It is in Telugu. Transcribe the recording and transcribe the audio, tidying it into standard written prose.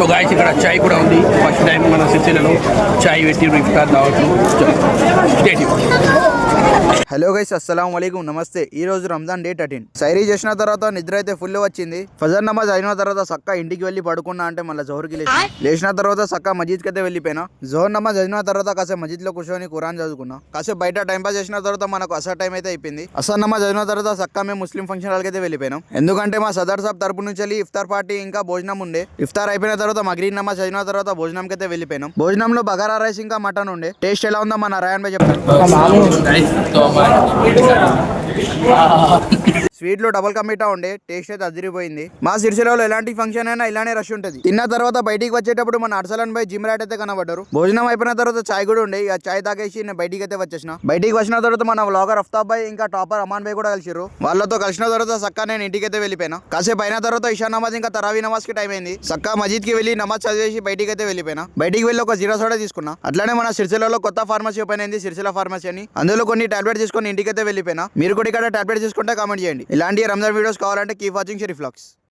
సో గాయస్ ఇక్కడ చాయ్ కూడా ఉంది. ఫస్ట్ టైం మన సిరిసిల్లలో చాయ్ పెట్టి ఇఫ్తార్ దావతు. హలో గైస్, అస్సలం వాలేకుం, నమస్తే. ఈ రోజు రంజాన్ డే 13. సైరీ చేసిన తర్వాత నిద్ర అయితే ఫుల్ వచ్చింది. ఫజర్ నమాజ్ అయిన తర్వాత సక్క ఇంటికి వెళ్ళి పడుకున్నా అంటే మళ్ళీ జోహర్కి లేచిన తర్వాత సక్క మస్జిద్కి అయితే వెళ్ళిపోయినా. జోహర్ నమాజ్ అయిన తర్వాత కాసేపు మస్జిద్ లో కూర్చొని ఖురాన్ చదువుకున్నా. కాసేపు బయట టైం పాస్ చేసిన తర్వాత మనకు అసర్ టైం అయితే అయిపోయింది. అసర్ నమాజ్ అయిన తర్వాత సక్క మేము ముస్లిం ఫంక్షన్ హాల్కి అయితే వెళ్ళిపోయినాం. ఎందుకంటే మా సదర్ సాబ్ తరపు నుంచి ఇఫ్తార్ పార్టీ ఇంకా భోజనం ఉండే. ఇఫ్తార్ అయిపోయిన తర్వాత మగ్రీబ్ నమాజ్ అయిన తర్వాత భోజనంకి అయితే వెళ్ళిపోయినాం. భోజనంలో బగారా రైస్ ఇంకా మటన్ ఉండే. టేస్ట్ ఎలా ఉందో మన నారాయణ భాయ్ చెప్తారు. స్వీట్ లో డబుల్ కమిటా ఉండే. టేస్ట్ అయితే అదిరిపోయింది. మా సిరిసిల్లలో ఎలాంటి ఫంక్షన్ అయినా ఇలానే రష్ ఉంటుంది. తిన్న తర్వాత బయటికి వచ్చేటప్పుడు మన అర్సలన్ భాయ్ జిమ్ రాట్ అయితే కనబడ్డారు. భోజనం అయిపోయిన తర్వాత చాయ్ కూడా ఉండే. ఇక చాయ్ తాగేసి నేను బయటికి అయితే వచ్చేసిన. బయటికి వచ్చిన తర్వాత మన వ్లాగర్ అఫ్తాబ్ భాయ్ ఇంకా టాపర్ అమాన్ భాయ్ కూడా కలిసిరు. వాళ్ళతో కలిసిన తర్వాత సక్కా నేను ఇంటికి అయితే వెళ్ళిపోయినా. కాసేపు అయిన తర్వాత ఇషా నమాజ్ ఇంకా తరావీ నమాజ్ కి టైం అయింది. సక్కా మస్జిద్ కి వెళ్ళి నమాజ్ చదివేసి బయటికి అయితే వెళ్ళిపోయినా. బయటికి వెళ్ళి ఒక జీరా సోడా తీసుకున్నా. అట్లానే మన సిరిసిల్లలో కొత్త ఫార్మసీ ఓపెన్ అయింది, సిరిసిల్ల ఫార్మసీ అని. అందులో కొన్ని టాబ్లెట్ తీసుకొని ఇంటికి అయితే వెళ్ళిపోయినా. మీరు కూడా ఇక్కడ టాబ్లెట్ తీసుకుంటే కామెంట్ చేయండి. ఇలాంటి రంజాన్ వీడియోస్ కావాలంటే కీప్ వాచింగ్ షరీఫ్ వ్లాగ్స్.